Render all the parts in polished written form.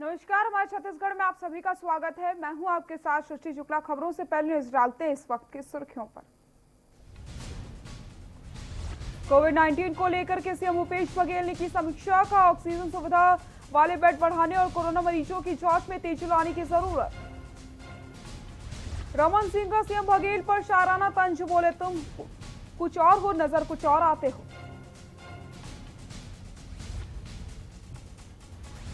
नमस्कार, हमारे छत्तीसगढ़ में आप सभी का स्वागत है। मैं हूं आपके साथ सृष्टि शुक्ला। खबरों से पहले नजर डालते हैं इस वक्त की सुर्खियों पर। कोविड-19 को लेकर के सीएम भूपेश बघेल ने की समीक्षा का। ऑक्सीजन सुविधा वाले बेड बढ़ाने और कोरोना मरीजों की जांच में तेजी लाने की जरूरत। रमन सिंह का सीएम बघेल पर शाराना तंज, बोले तुम कुछ और हो, नजर कुछ और आते हो।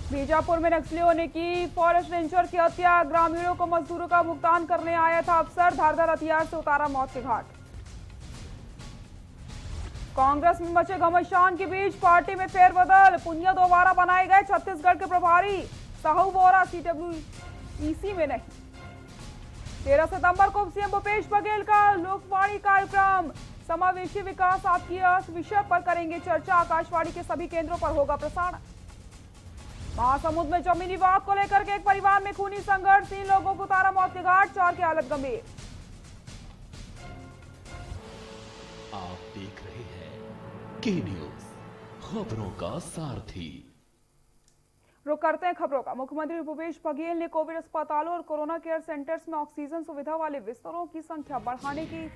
बीजापुर में नक्सलियों ने की फॉरेस्ट रेंजर की हत्या। ग्रामीणों को मजदूरों का भुगतान करने आया था अफसर, धारदार हथियार से उतारा मौत के घाट। कांग्रेस में मचे घमासान के बीच पार्टी में फेरबदल। पुनिया दोबारा बनाए गए छत्तीसगढ़ के प्रभारी। साहू बोरा सीडब्ल्यूईसी में नहीं। 13 सितंबर को सीएम भूपेश बघेल का लोकवाणी कार्यक्रम। समावेशी विकास आपकी आस विषय पर करेंगे चर्चा। आकाशवाणी के सभी केंद्रों पर होगा प्रसारण। महासमुंद में जमीनी विवाद को लेकर के एक परिवार में खूनी संघर्ष। 3 लोगों को उतारा मौत के घाट, 4 की हालत गंभीर। आप देख रहे हैं के न्यूज, खबरों का सारथी। रुक करते हैं खबरों का। मुख्यमंत्री भूपेश बघेल ने कोविड अस्पतालों और कोरोना केयर सेंटर्स में ऑक्सीजन सुविधा वाले बिस्तरों की संख्या बढ़ाने की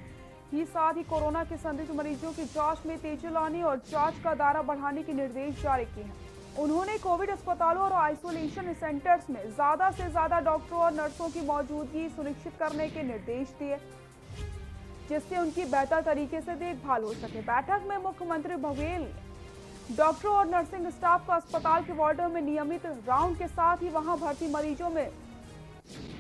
ही साथ ही कोरोना के संदिग्ध मरीजों की जांच में तेजी लाने और जांच का दायरा बढ़ाने के निर्देश जारी किए हैं। उन्होंने कोविड अस्पतालों और आइसोलेशन सेंटर्स में ज्यादा से ज्यादा डॉक्टरों और नर्सों की मौजूदगी सुनिश्चित करने के निर्देश दिए, जिससे उनकी बेहतर तरीके से देखभाल हो सके। बैठक में मुख्यमंत्री बघेल डॉक्टरों और नर्सिंग स्टाफ को अस्पताल के वार्डों में नियमित राउंड के साथ ही वहां भर्ती मरीजों में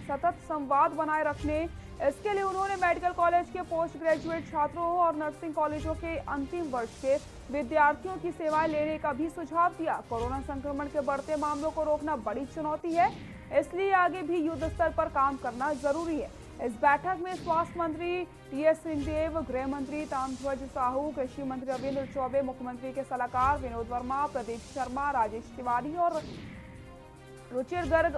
सतत संवाद बनाए रखने, इसके लिए उन्होंने मेडिकल कॉलेज के पोस्ट ग्रेजुएट छात्रों और नर्सिंग कॉलेजों के अंतिम वर्ष के विद्यार्थियों की सेवाएं लेने का भी सुझाव दिया। कोरोना संक्रमण के बढ़ते मामलों को रोकना बड़ी चुनौती है, इसलिए आगे भी युद्ध स्तर पर काम करना जरूरी है। इस बैठक में स्वास्थ्य मंत्री टीएस सिंहदेव, गृह मंत्री ताम्रध्वज साहू, कृषि मंत्री रविंद्र चौबे, मुख्यमंत्री के सलाहकार विनोद वर्मा, प्रदीप शर्मा, राजेश तिवारी और रुचिर गर्ग,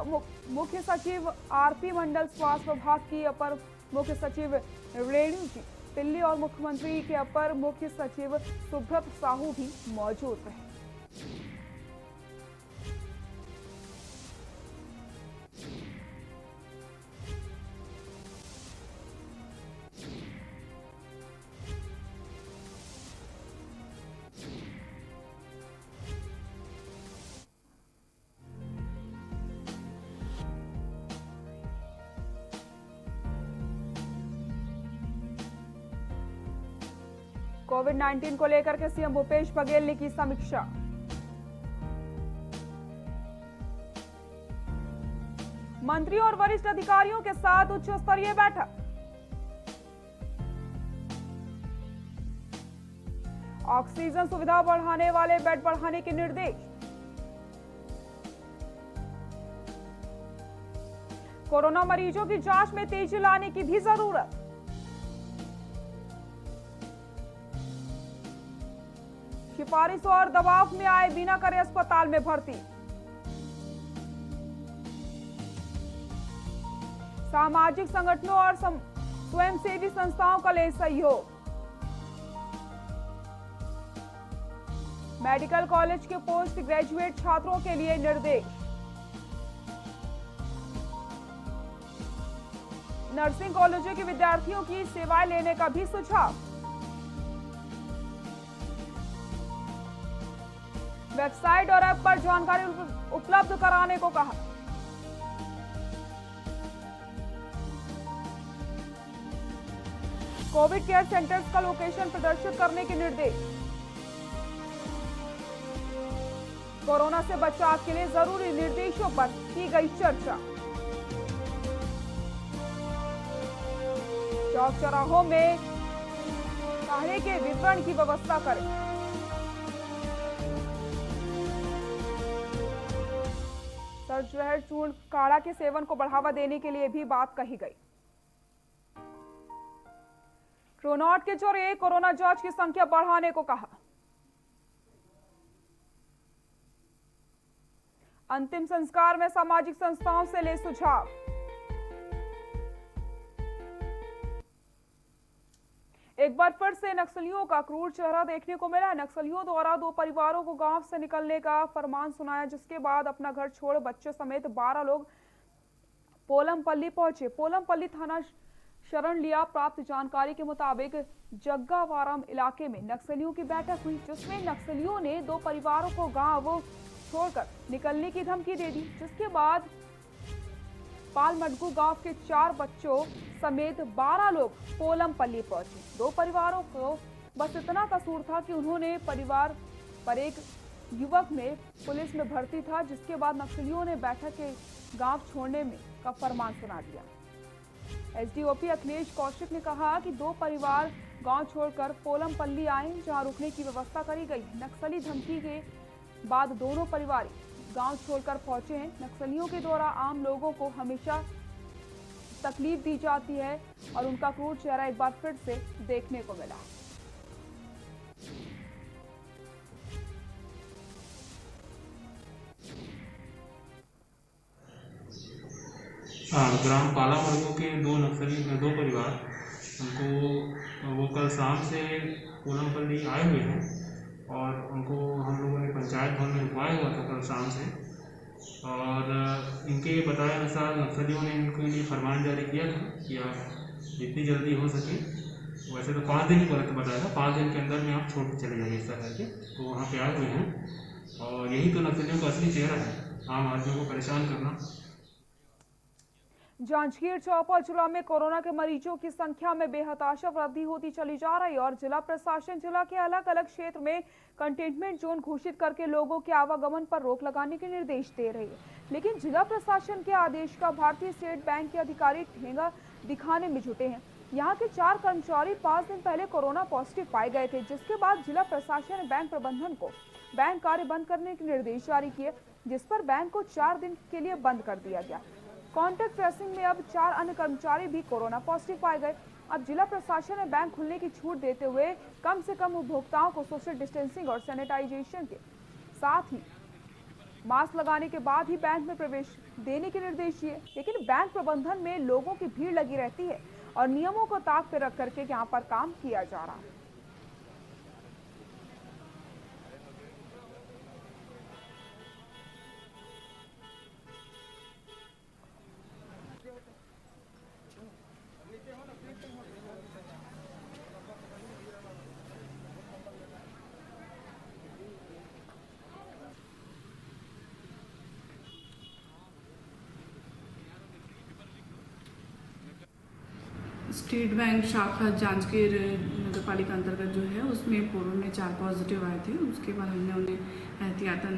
मुख्य सचिव आरपी मंडल, स्वास्थ्य विभाग की अपर मुख्य सचिव रेणु जी पिल्ली और मुख्यमंत्री के अपर मुख्य सचिव सुब्रत साहू भी मौजूद रहे। कोविड-19 को लेकर के सीएम भूपेश बघेल ने की समीक्षा। मंत्री और वरिष्ठ अधिकारियों के साथ उच्च स्तरीय बैठक। ऑक्सीजन सुविधा बढ़ाने वाले बेड बढ़ाने के निर्देश। कोरोना मरीजों की जांच में तेजी लाने की भी जरूरत। सिफारिश और दबाव में आए बिना करे अस्पताल में भर्ती। सामाजिक संगठनों और स्वयंसेवी संस्थाओं का ले सहयोग। मेडिकल कॉलेज के पोस्ट ग्रेजुएट छात्रों के लिए निर्देश। नर्सिंग कॉलेजों के विद्यार्थियों की सेवाएं लेने का भी सुझाव। वेबसाइट और ऐप पर जानकारी उपलब्ध कराने को कहा। कोविड केयर सेंटर्स का लोकेशन प्रदर्शित करने के निर्देश। कोरोना से बचाव के लिए जरूरी निर्देशों पर की गई चर्चा। चौक चौराहों में काढ़े के वितरण की व्यवस्था करें। सर्जहर चूर्ण काढ़ा के सेवन को बढ़ावा देने के लिए भी बात कही गई। ट्रूनॉट के जरिए कोरोना जांच की संख्या बढ़ाने को कहा। अंतिम संस्कार में सामाजिक संस्थाओं से ले सुझाव। एक बार फिर से नक्सलियों का क्रूर चेहरा देखने को मिला। नक्सलियों द्वारा 2 परिवारों को गांव से निकलने का फरमान सुनाया, जिसके बाद अपना घर छोड़ बच्चे समेत 12 लोग पोलमपल्ली पहुंचे। पोलमपल्ली थाना शरण लिया। प्राप्त जानकारी के मुताबिक जग्गावारम इलाके में नक्सलियों की बैठक हुई, जिसमें नक्सलियों ने 2 परिवारों को गांव छोड़कर निकलने की धमकी दे दी, जिसके बाद पालमडगू गांव के 4 बच्चों समेत 12 लोग पोलमपल्ली पहुंचे। 2 परिवारों को बस इतना कसूर था कि उन्होंने परिवार पर एक युवक में पुलिस में भर्ती था, जिसके बाद नक्सलियों ने बैठक के गांव छोड़ने में का फरमान सुना दिया। एसडीओपी अखिलेश कौशिक ने कहा कि 2 परिवार गांव छोड़कर पोलमपल्ली आए, जहां रुकने की व्यवस्था करी गई। नक्सली धमकी के बाद दोनों परिवार गांव छोड़कर पहुंचे हैं। नक्सलियों के द्वारा आम लोगों को हमेशा तकलीफ दी जाती है और उनका क्रूर चेहरा एक बार फिर से देखने को मिला। ग्राम पालामडगू के 2 परिवार उनको वो कल शाम से पोलमपल्ली आए हुए हैं और उनको हम लोगों ने पंचायत भवन में रुकवाया हुआ था कल शाम से। और इनके बताए अनुसार नक्सलियों ने इनके लिए फरमान जारी किया था कि आप जितनी जल्दी हो सके, वैसे तो 5 दिन ही बताया था, 5 दिन के अंदर में आप छोड़ के चले जाइए इस तरह के। तो वहाँ पे आए हुए हैं और यही तो नक्सलियों का असली चेहरा है, आम आदमियों को परेशान करना। जांजगीर चांपा जिला में कोरोना के मरीजों की संख्या में बेहताशा वृद्धि होती चली जा रही है और जिला प्रशासन जिला के अलग अलग क्षेत्र में कंटेनमेंट जोन घोषित करके लोगों के आवागमन पर रोक लगाने के निर्देश दे रही है। लेकिन जिला प्रशासन के आदेश का भारतीय स्टेट बैंक के अधिकारी ठेंगा दिखाने में जुटे हैं। यहाँ के 4 कर्मचारी 5 दिन पहले कोरोना पॉजिटिव पाए गए थे, जिसके बाद जिला प्रशासन ने बैंक प्रबंधन को बैंक कार्य बंद करने के निर्देश जारी किए, जिस पर बैंक को 4 दिन के लिए बंद कर दिया गया। कॉन्टैक्ट ट्रेसिंग में अब 4 अन्य कर्मचारी भी कोरोना पॉजिटिव पाए गए। अब जिला प्रशासन ने बैंक खुलने की छूट देते हुए कम से कम उपभोक्ताओं को सोशल डिस्टेंसिंग और सैनिटाइजेशन के साथ ही मास्क लगाने के बाद ही बैंक में प्रवेश देने के निर्देश दिए। लेकिन बैंक प्रबंधन में लोगों की भीड़ लगी रहती है और नियमों को ताक पे रख करके यहाँ पर काम किया जा रहा है। स्टेट बैंक शाखा जांजगीर नगर पालिका अंतर्गत जो है उसमें पूर्व में 4 पॉजिटिव आए थे। उसके बाद हमने उन्हें एहतियातन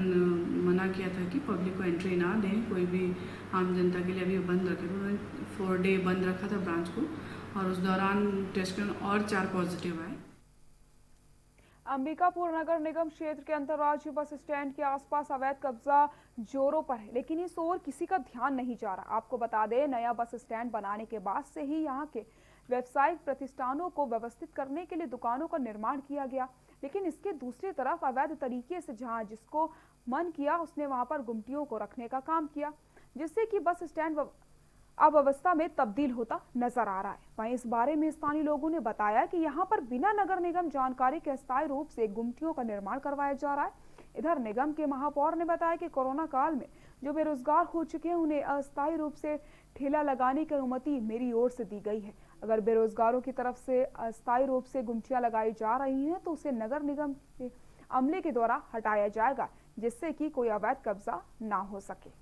मना किया था कि पब्लिक को एंट्री ना दें, कोई भी आम जनता के लिए अभी बंद रखे। उन्होंने 4 डे बंद रखा था ब्रांच को और उस दौरान टेस्ट और 4 पॉजिटिव आए। अंबिकापुर नगर निगम क्षेत्र के अंतर्राज्यीय बस स्टैंड के आसपास अवैध कब्जा जोरों पर है, लेकिन इस ओर किसी का ध्यान नहीं जा रहा। आपको बता दें, नया बस स्टैंड बनाने के बाद से ही यहाँ के व्यावसायिक प्रतिष्ठानों को व्यवस्थित करने के लिए दुकानों का निर्माण किया गया, लेकिन इसके दूसरी तरफ अवैध तरीके से जहां जिसको मन किया उसने वहां पर गुमटियों को रखने का काम किया, जिससे कि बस स्टैंड अव्यवस्था में तब्दील होता नजर आ रहा है। वहीं इस बारे में स्थानीय लोगों ने बताया कि यहाँ पर बिना नगर निगम जानकारी के अस्थायी रूप से गुमटियों का निर्माण करवाया जा रहा है। इधर निगम के महापौर ने बताया कि कोरोना काल में जो बेरोजगार हो चुके हैं उन्हें अस्थायी रूप से ठेला लगाने की अनुमति मेरी ओर से दी गई है। अगर बेरोजगारों की तरफ से अस्थायी रूप से गुमटियां लगाई जा रही हैं तो उसे नगर निगम के अमले के द्वारा हटाया जाएगा, जिससे कि कोई अवैध कब्जा ना हो सके।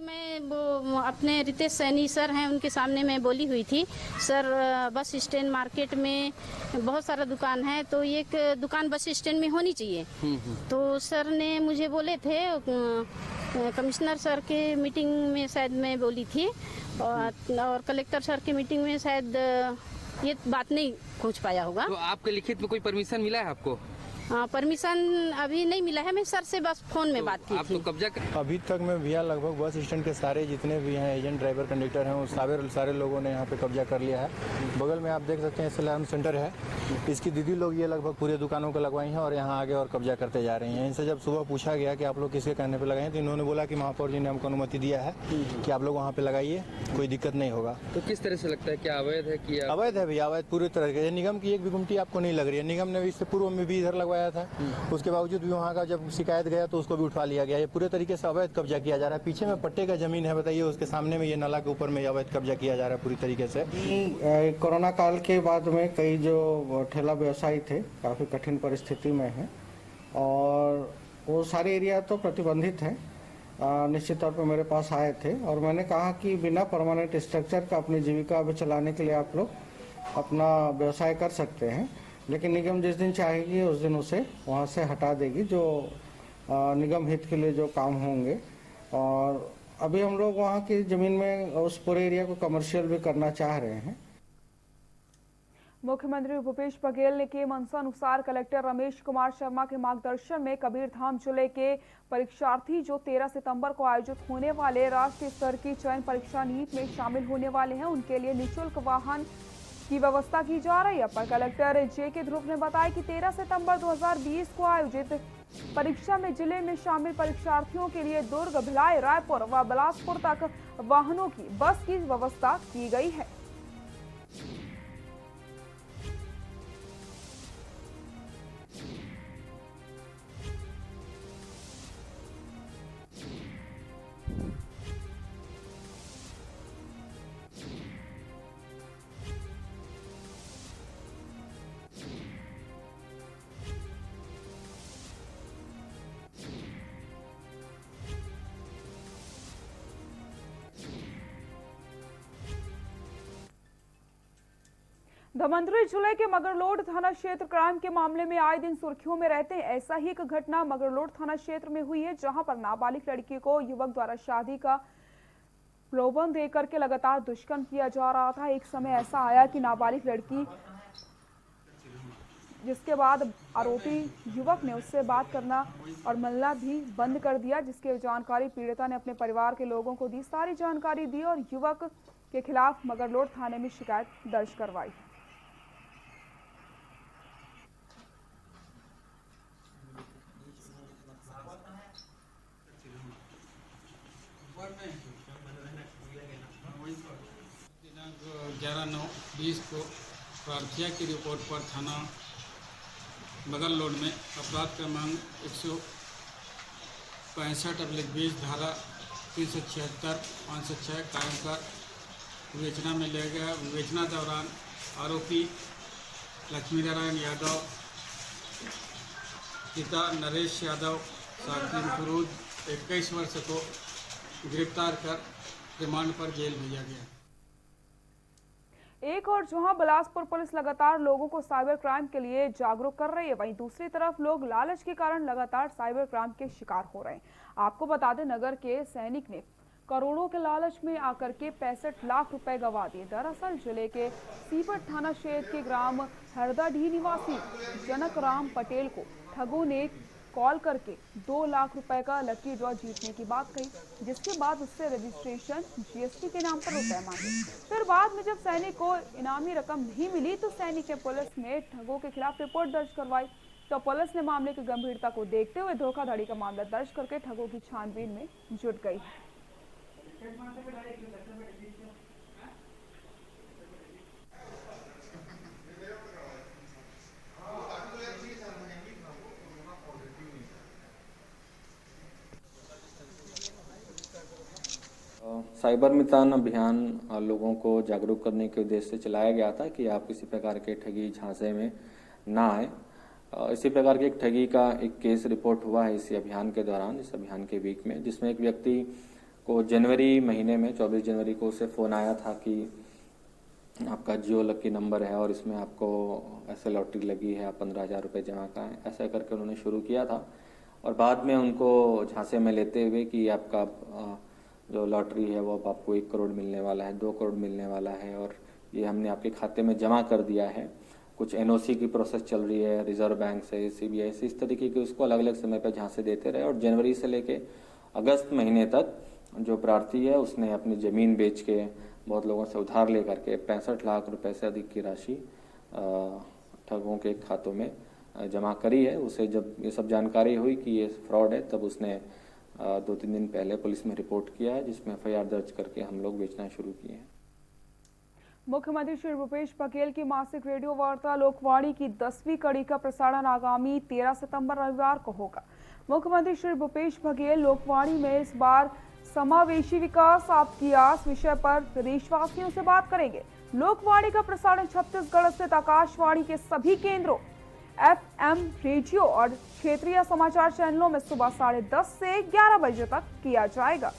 मैं वो अपने रितेश सैनी सर हैं उनके सामने मैं बोली हुई थी, सर बस स्टैंड मार्केट में बहुत सारा दुकान है तो एक दुकान बस स्टैंड में होनी चाहिए। तो सर ने मुझे बोले थे, कमिश्नर सर के मीटिंग में शायद मैं बोली थी और कलेक्टर सर की मीटिंग में शायद ये बात नहीं पहुंच पाया होगा। तो आपके लिखित में कोई परमिशन मिला है आपको? परमिशन अभी नहीं मिला है, मैं सर से बस फोन में बात की आप थी। तो कब्जा कर... अभी तक में भैया लगभग बस स्टैंड के सारे जितने भी हैं एजेंट ड्राइवर कंडक्टर हैं, वो सारे लोगों ने यहाँ पे कब्जा कर लिया है। बगल में आप देख सकते हैं अलार्म सेंटर है, इसकी दीदी लोग ये लगभग पूरे दुकानों को लगवाई हैं और यहाँ आगे और कब्जा करते जा रही हैं। इनसे जब सुबह पूछा गया कि आप लोग किसके कहने पर लगाए हैं, तो इन्होंने बोला कि महापौर जी ने हमको अनुमति दिया है कि आप लोग वहाँ पे लगाइए, कोई दिक्कत नहीं होगा। तो किस तरह से लगता है, क्या अवैध है कि अवैध है भैया, अवैध पूरी तरह से। निगम की एक भी गुमटी आपको नहीं लग रही है। निगम ने इससे पूर्व में भी इधर लगवाया था, उसके बावजूद भी वहाँ का जब शिकायत गया तो उसको भी उठवा लिया गया। ये पूरे तरीके से अवैध कब्जा किया जा रहा है। पीछे में पट्टे का जमीन है, बताइए, उसके सामने में ये नाला के ऊपर में अवैध कब्जा किया जा रहा है पूरी तरीके से। कोरोना काल के बाद में कई जो ठेला व्यवसायी थे काफ़ी कठिन परिस्थिति में हैं और वो सारे एरिया तो प्रतिबंधित हैं। निश्चित तौर पर मेरे पास आए थे और मैंने कहा कि बिना परमानेंट स्ट्रक्चर का अपनी जीविका अभी चलाने के लिए आप लोग अपना व्यवसाय कर सकते हैं, लेकिन निगम जिस दिन चाहेगी उस दिन उसे वहाँ से हटा देगी, जो निगम हित के लिए जो काम होंगे। और अभी हम लोग वहाँ की ज़मीन में उस पूरे एरिया को कमर्शियल भी करना चाह रहे हैं। मुख्यमंत्री भूपेश बघेल के मंशानुसार कलेक्टर रमेश कुमार शर्मा के मार्गदर्शन में कबीरधाम जिले के परीक्षार्थी जो 13 सितंबर को आयोजित होने वाले राष्ट्रीय स्तर की चयन परीक्षा नीट में शामिल होने वाले हैं, उनके लिए निःशुल्क वाहन की व्यवस्था की जा रही है। अपर कलेक्टर जे.के. ध्रुव ने बताया कि 13 सितंबर 2020 को आयोजित परीक्षा में जिले में शामिल परीक्षार्थियों के लिए दुर्ग, भिलाई, रायपुर व बिलासपुर तक वाहनों की बस की व्यवस्था की गई है। धमंतरी जिले के मगरलोड थाना क्षेत्र क्राइम के मामले में आए दिन सुर्खियों में रहते हैं। ऐसा ही एक घटना मगरलोड थाना क्षेत्र में हुई है, जहां पर नाबालिग लड़की को युवक द्वारा शादी का प्रलोभन देकर के लगातार दुष्कर्म किया जा रहा था। एक समय ऐसा आया कि नाबालिग लड़की, जिसके बाद आरोपी युवक ने उससे बात करना और मिलना भी बंद कर दिया, जिसकी जानकारी पीड़िता ने अपने परिवार के लोगों को दी। सारी जानकारी दी और युवक के खिलाफ मगरलोड थाने में शिकायत दर्ज करवाई। दिनांक 11/9/20 को प्रार्थिया की रिपोर्ट पर थाना मगरलोड में अपराध क्रमांक 165/20 धारा 376, 506 कायम कर विवेचना में ले गया। विवेचना दौरान आरोपी लक्ष्मी नारायण यादव, पिता नरेश यादव, साकिब फरूज 21 वर्ष को गिरफ्तार कर रिमांड पर जेल भेजा गया। एक और जहां बिलासपुर पुलिस लगातार लोगों को साइबर क्राइम के लिए जागरूक कर रही है, वहीं दूसरी तरफ लोग लालच के कारण लगातार साइबर क्राइम के शिकार हो रहे हैं। आपको बता दें, नगर के सैनिक ने करोड़ों के लालच में आकर के 65 लाख रुपए गंवा दिए। दरअसल जिले के सीपट थाना क्षेत्र के ग्राम हरदाढी निवासी जनक राम पटेल को ठगों ने कॉल करके 2 लाख रुपए का लकी ड्रॉ जीतने की बात कही, जिसके बाद उससे रजिस्ट्रेशन जीएसटी के नाम पर रुपए मांगे। फिर बाद में जब सैनिक को इनामी रकम नहीं मिली तो सैनिक ने पुलिस में ठगों के खिलाफ रिपोर्ट दर्ज करवाई। तो पुलिस ने मामले की गंभीरता को देखते हुए धोखाधड़ी का मामला दर्ज करके ठगों की छानबीन में जुट गई। साइबर मितान अभियान लोगों को जागरूक करने के उद्देश्य से चलाया गया था कि आप किसी प्रकार के ठगी झांसे में ना आए। इसी प्रकार की एक ठगी का एक केस रिपोर्ट हुआ है इसी अभियान के दौरान, इस अभियान के वीक में, जिसमें एक व्यक्ति को जनवरी महीने में 24 जनवरी को उसे फ़ोन आया था कि आपका जियो लकी नंबर है और इसमें आपको ऐसे लॉटरी लगी है, आप 15,000 रुपये जमा कराएं। ऐसा करके उन्होंने शुरू किया था और बाद में उनको झांसे में लेते हुए कि आपका जो लॉटरी है वो अब आपको 1 करोड़ मिलने वाला है, 2 करोड़ मिलने वाला है और ये हमने आपके खाते में जमा कर दिया है। कुछ एनओसी की प्रोसेस चल रही है रिजर्व बैंक से, सीबीआई से, इस तरीके के उसको अलग अलग समय पर झांसे देते रहे। और जनवरी से लेके अगस्त महीने तक जो प्रार्थी है उसने अपनी ज़मीन बेच के बहुत लोगों से उधार ले करके 65 लाख रुपए से अधिक की राशि ठगों के खातों में जमा करी है। उसे जब ये सब जानकारी हुई कि ये फ्रॉड है, तब उसने 2-3 दिन पहले पुलिस में रिपोर्ट किया है, जिसमें एफआईआर दर्ज करके हम लोग बेचना शुरू किए हैं। मुख्यमंत्री श्री भूपेश बघेल की मासिक रेडियो वार्ता लोकवाणी की 10वीं कड़ी का प्रसारण आगामी 13 सितंबर रविवार को होगा। मुख्यमंत्री श्री भूपेश बघेल लोकवाणी में इस बार समावेशी विकास आपकी आस विषय पर प्रदेशवासियों से बात करेंगे। लोकवाणी का प्रसारण छत्तीसगढ़ स्थित आकाशवाणी के सभी केंद्रों, FM रेडियो और क्षेत्रीय समाचार चैनलों में सुबह 10:30 से 11 बजे तक किया जाएगा।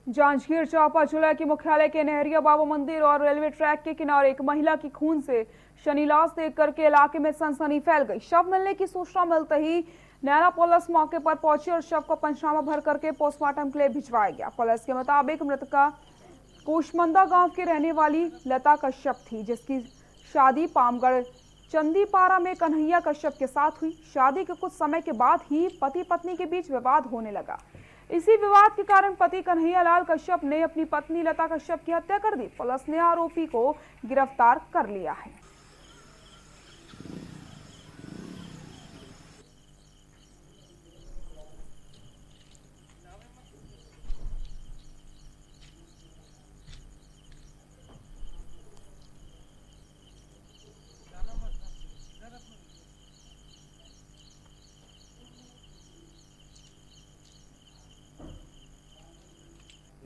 जांजगीर चांपा जिले के मुख्यालय के नहरिया बाबा मंदिर और रेलवे ट्रैक के किनारे एक महिला की खून से शनि लाश देख करके इलाके में सनसनी फैल गई। शव मिलने की सूचना मिलते ही नैना पुलिस मौके पर पहुंची और शव को पंचनामा भर करके पोस्टमार्टम के लिए भिजवाया गया। पुलिस के मुताबिक मृतका कोशमंदा गांव की रहने वाली लता कश्यप थी, जिसकी शादी पामगढ़ चंदीपारा में कन्हैया कश्यप के साथ हुई। शादी के कुछ समय के बाद ही पति पत्नी के बीच विवाद होने लगा। इसी विवाद के कारण पति कन्हैया लाल कश्यप ने अपनी पत्नी लता कश्यप की हत्या कर दी। पुलिस ने आरोपी को गिरफ्तार कर लिया है।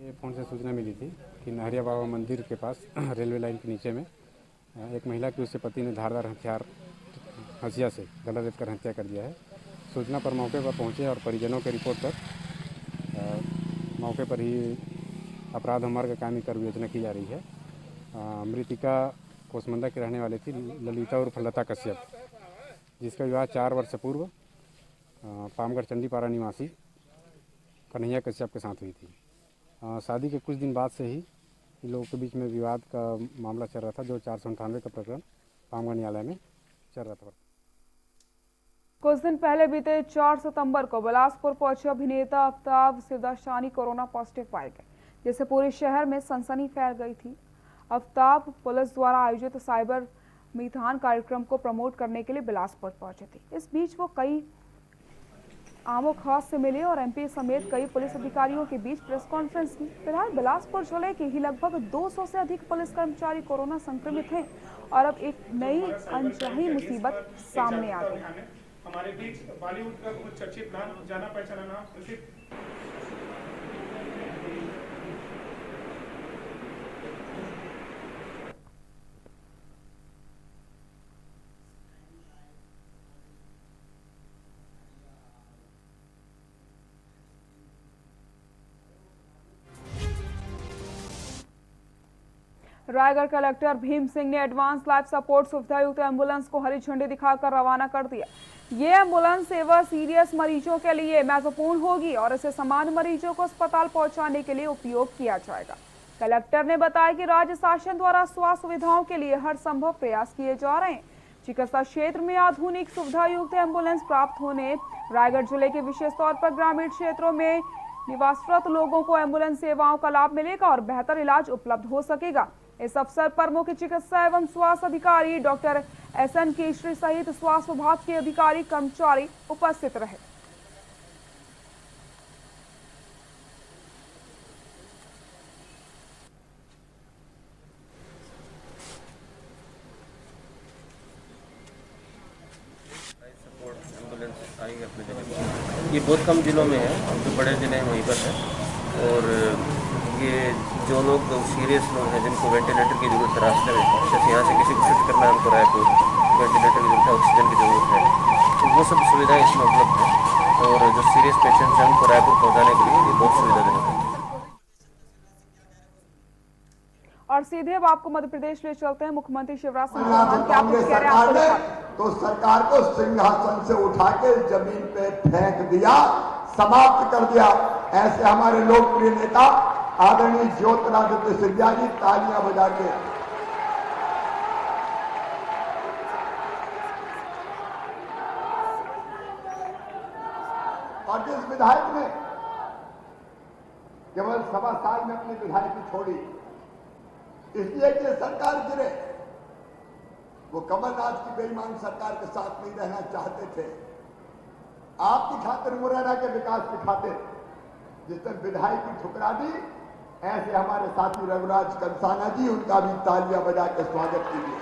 ये फ़ोन से सूचना मिली थी कि नहरिया बाबा मंदिर के पास रेलवे लाइन के नीचे में एक महिला की उससे पति ने धारदार हथियार हंसिया से गला देकर हत्या कर दिया है। सूचना पर मौके पर पहुंचे और परिजनों के रिपोर्ट पर मौके पर ही अपराध मार्ग कायमी कर विवेचना की जा रही है। मृतिका कोसमंदा की रहने वाली थी ललिता उर्फ लता कश्यप, जिसका विवाह 4 वर्ष पूर्व पामगढ़ चंडीपारा निवासी कन्हैया कश्यप के साथ हुई थी। शादी के कुछ दिन बाद से ही इन लोगों के बीच में विवाद का मामला चल रहा था, जो 498 का प्रकरण पामगढ़ न्यायालय में चल रहा था। कुछ दिन पहले बीते 4 सितंबर को बिलासपुर पहुंचे अभिनेता आफ्ताब शिवदासानी कोरोना पॉजिटिव पाए गए, जिससे पूरे शहर में सनसनी फैल गई थी। आफ्ताब पुलिस द्वारा आयोजित साइबर मैथान कार्यक्रम को प्रमोट करने के लिए बिलासपुर पहुंचे थे। इस बीच वो कई आमो खास से मिले और एमपी समेत कई पुलिस अधिकारियों के बीच प्रेस कॉन्फ्रेंस की। फिलहाल बिलासपुर जिले के ही लगभग 200 से अधिक पुलिस कर्मचारी कोरोना संक्रमित हैं और अब एक नई अनचाही मुसीबत सामने आ गई है। हमारे बीच बॉलीवुड का बहुत चर्चित नाम, जाना पहचाना नाम, प्रसिद्ध रायगढ़ कलेक्टर भीम सिंह ने एडवांस लाइफ सपोर्ट सुविधा युक्त एम्बुलेंस को हरी झंडी दिखाकर रवाना कर दिया। ये एम्बुलेंस सेवा सीरियस मरीजों के लिए महत्वपूर्ण होगी और इसे सामान्य मरीजों को अस्पताल पहुंचाने के लिए उपयोग किया जाएगा। कलेक्टर ने बताया कि राज्य शासन द्वारा स्वास्थ्य सुविधाओं के लिए हर संभव प्रयास किए जा रहे हैं। चिकित्सा क्षेत्र में आधुनिक सुविधा युक्त एम्बुलेंस प्राप्त होने रायगढ़ जिले के विशेष तौर पर ग्रामीण क्षेत्रों में निवासरत लोगों को एम्बुलेंस सेवाओं का लाभ मिलेगा और बेहतर इलाज उपलब्ध हो सकेगा। इस अवसर पर मुख्य चिकित्सा एवं स्वास्थ्य अधिकारी डॉक्टर SN केशरी सहित स्वास्थ्य विभाग के अधिकारी कर्मचारी उपस्थित रहे। आएंगे अपने जिले में। ये बहुत कम जिलों में है, जो बड़े जिले हैं वहीं पर है। और ये जो लोग सीरियस लोग हैं जिनको वेंटिलेटर की जरूरत है रास्ते में, जैसे यहाँ से किसी को शिफ्ट करना है हमको रायपुर, वेंटिलेटर की जरूरत है, ऑक्सीजन की जरूरत है, तो वो सब सुविधाएं इसमें उपलब्ध है। और जो सीरियस पेशेंट्स हैं उनको रायपुर पहुँचाने के लिए ये बहुत सुविधाजनक है। और सीधे अब आपको मध्य प्रदेश ले चलते हैं। मुख्यमंत्री शिवराज सिंह चौहान क्या कुछ कह रहे हैं आपको दिखाते हैं। तो सरकार को सिंहासन से उठा के जमीन पे फेंक दिया, समाप्त कर दिया। ऐसे हमारे लोकप्रिय नेता आदरणीय ज्योतिरादित्य सिंधिया जी तालियां बजा के और जिस विधायक ने केवल 1.25 साल में अपनी विधायकी छोड़ी इसलिए कि सरकार गिरे, वो कमलनाथ की बेईमान सरकार के साथ नहीं रहना चाहते थे। आपकी खातिर, मुरैना के विकास की खातिर जिसने विधायकी ठुकरा दी, ऐसे हमारे साथी रघुराज कंसाना जी, उनका भी तालियां बजा के स्वागत कीजिए।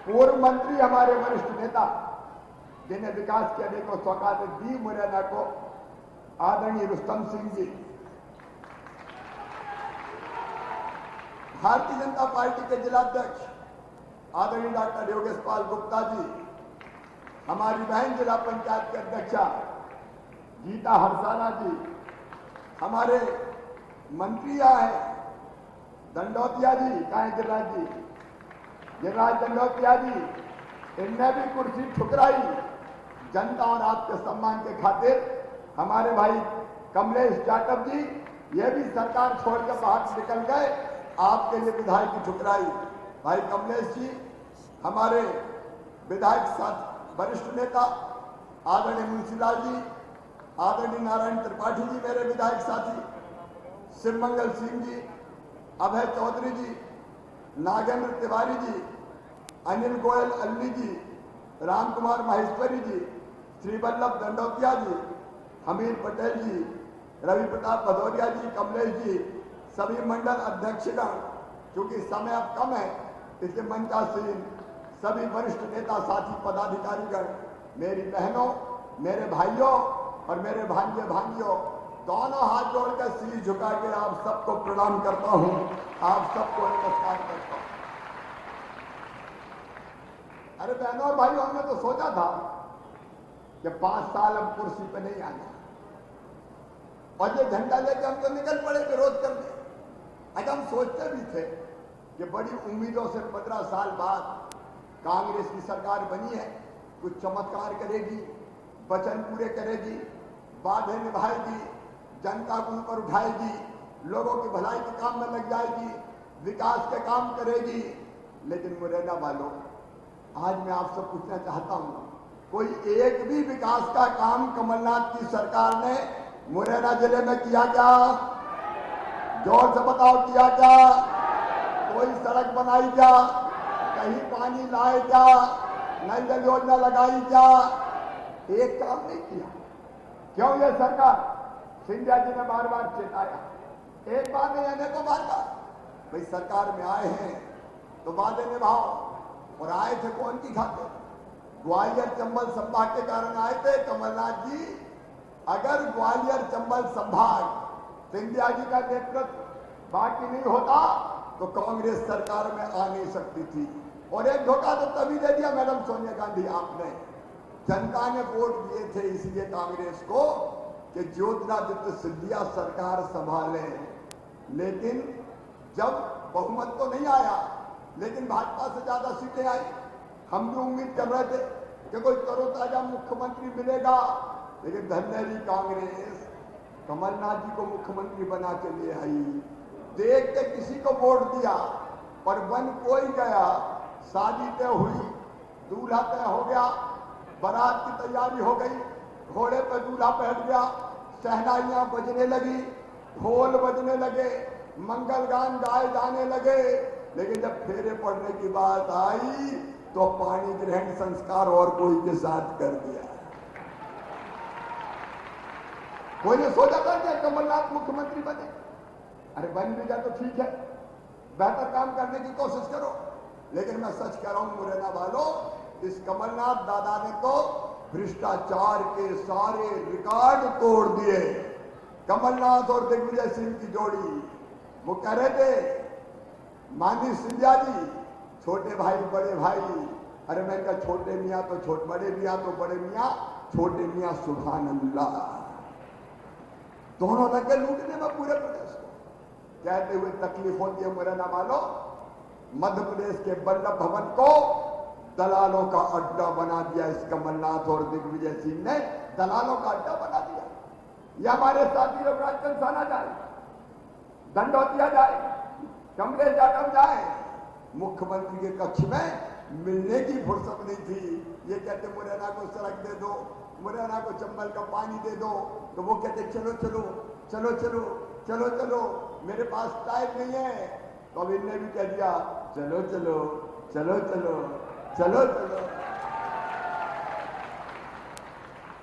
पूर्व मंत्री हमारे वरिष्ठ नेता जिन्हें विकास की अनेकों सौगातें दी मुरैना को, आदरणीय रुस्तम सिंह जी, भारतीय जनता पार्टी के जिलाध्यक्ष आदरणीय डॉक्टर योगेश पाल गुप्ता जी, हमारी बहन जिला पंचायत के अध्यक्षा गीता हरसाना जी, हमारे मंत्री आए दंडौतिया जी, कहाँ गिरिराज जी, गिरिराज दंडौतिया जी, इनने भी कुर्सी ठुकराई जनता और आपके सम्मान के खातिर। हमारे भाई कमलेश जाटव जी, ये भी सरकार छोड़कर बाहर निकल गए, आपके लिए विधायक की ठुकराई। भाई कमलेश जी, हमारे विधायक साथ वरिष्ठ नेता आदरणीय मुंशीलाल जी, आदरणीय नारायण त्रिपाठी जी, मेरे विधायक साथी, शिवमंगल सिंह जी, अभय चौधरी जी, नागेंद्र तिवारी जी, अनिल गोयल अल्ली जी, राम कुमार माहेश्वरी जी, श्री वल्लभ दंडौतिया जी, हमीर पटेल जी, रवि प्रताप भदौरिया जी, कमलेश जी, सभी मंडल अध्यक्षगण, क्योंकि समय अब कम है इसलिए मंचासीन सभी वरिष्ठ नेता साथी पदाधिकारीगण, मेरी बहनों, मेरे भाइयों और मेरे भांजे भांजियों, दोनों हाथ जोड़कर सिर झुका के आप सबको प्रणाम करता हूं, आप सबको नमस्कार करता हूं। अरे बहनों और भाइयों, हमने तो सोचा था कि 5 साल अब कुर्सी पे नहीं आना और ये झंडा लेके हम तो निकल पड़े विरोध करने। आज हम सोचते भी थे कि बड़ी उम्मीदों से 15 साल बाद कांग्रेस की सरकार बनी है, कुछ चमत्कार करेगी, वचन पूरे करेगी, वादे निभाएगी, जनता को ऊपर उठाएगी, लोगों की भलाई के काम में लग जाएगी, विकास के काम करेगी। लेकिन मुरैना वालों, आज मैं आपसे पूछना चाहता हूं, कोई एक भी विकास का काम कमलनाथ की सरकार ने मुरैना जिले में किया क्या? जोर से बताओ, किया क्या? कोई सड़क बनाई क्या? कहीं पानी लाए क्या? नई जल योजना लगाई क्या? एक काम नहीं किया। क्यों? ये सरकार, सिंधिया जी ने बार बार चेताया, एक बार नहीं अनेकों बार कहा, भाई सरकार में आए हैं तो वादे निभाओ। और आए थे कौन की खातिर? ग्वालियर चंबल संभाग के कारण आए थे कमलनाथ जी। अगर ग्वालियर चंबल संभाग सिंधिया जी का नेतृत्व बाकी नहीं होता तो कांग्रेस सरकार में आ नहीं सकती थी। और एक धोखा तो तभी दे दिया मैडम सोनिया गांधी आपने, जनता ने वोट दिए थे इसलिए कांग्रेस को कि ज्योतिरादित्य सिंधिया सरकार संभाले। लेकिन जब बहुमत तो नहीं आया, लेकिन भाजपा से ज्यादा सीटें आई, हम भी उम्मीद कर रहे थे कि कोई तरोताजा मुख्यमंत्री मिलेगा। लेकिन धन्यवादी कांग्रेस कमलनाथ जी को मुख्यमंत्री बना के ले आई। देख के किसी को वोट दिया पर बन कोई गया। शादी तय हुई, दूल्हा तय हो गया, बारात की तैयारी हो गई, घोड़े पर दूल्हा बैठ गया, शहनाइयां बजने लगी, ढोल बजने लगे, मंगल गान गाए जाने लगे। लेकिन जब फेरे पड़ने की बात आई तो पानी ग्रहण संस्कार और कोई के साथ कर दिया। कोई ने सोचा था कि कमलनाथ मुख्यमंत्री बने? अरे बन भी जाए तो ठीक है, बेहतर काम करने की कोशिश करो। लेकिन मैं सच कह रहा हूं मुरैना वालों, इस कमलनाथ दादा ने तो भ्रष्टाचार के सारे रिकॉर्ड तोड़ दिए। कमलनाथ और दिग्विजय सिंह की जोड़ी, वो कह रहे थे माननीय सिंधिया जी, छोटे भाई बड़े भाई, अरे मैं कहा छोटे मियाँ तो छोटे, बड़े मियाँ तो बड़े मियाँ, छोटे मियाँ सुभान अल्लाह। दोनों लगे लूटने में पूरे प्रदेश को। कहते हुए तकलीफ होती है मुरैना वालों, मध्य प्रदेश के वल्लभ भवन को दलालों का अड्डा बना दिया। इस कमलनाथ और दिग्विजय सिंह ने दलालों का अड्डा बना दिया। ये हमारे साथी लोग राजस्थान जाए, दंडौतिया जाए, कमलेश यादव जाए, मुख्यमंत्री के कक्ष में मिलने की फुर्सत नहीं थी। ये कहते मुरैना को सड़क दे दो, मुरैना को चंबल का पानी दे दो, तो वो कहते चलो चलो चलो चलो चलो चलो, मेरे पास टाइम नहीं है। तो अब इनने भी कह दिया चलो चलो चलो चलो चलो चलो।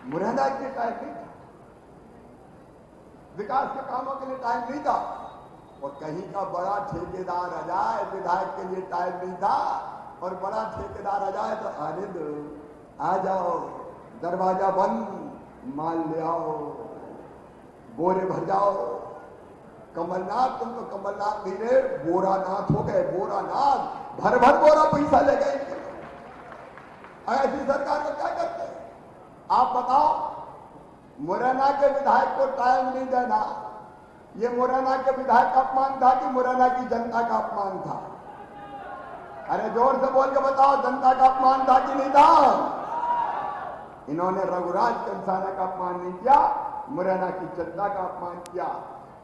मुरैना के लिए टाइम नहीं था, विकास के कामों के लिए टाइम नहीं था, और कहीं का बड़ा ठेकेदार आ जाए, विधायक के लिए टाइम नहीं था, और बड़ा ठेकेदार आ जाए तो आने दो, आ जाओ, दरवाजा बंद, माल ले आओ, बोरे भर जाओ। कमलनाथ, तुम तो कमलनाथ नहीं रहे, बोरानाथ हो गए, बोरानाथ, भर भर बोरा पैसा ले गए। ऐसी सरकार को क्या करते हैं आप बताओ? मुरैना के विधायक को टाइम नहीं देना, ये मुरैना के विधायक का अपमान था कि मुरैना की जनता का अपमान था? अरे जोर से बोल के बताओ, जनता का अपमान था कि नहीं था? इन्होंने रघुराज कंसाना का अपमान नहीं किया, मुरैना की जनता का अपमान किया।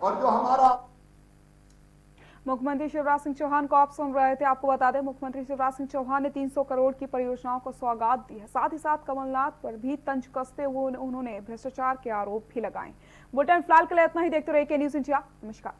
और जो हमारा मुख्यमंत्री शिवराज सिंह चौहान को आप सुन रहे थे। आपको बता दें, मुख्यमंत्री शिवराज सिंह चौहान ने 300 करोड़ की परियोजनाओं को सौगात दी है। साथ ही साथ कमलनाथ पर भी तंज कसते हुए उन्होंने भ्रष्टाचार के आरोप भी लगाए। बुलेटिन फिलहाल के लिए इतना ही। देखते रहिए के न्यूज़ इंडिया। नमस्कार।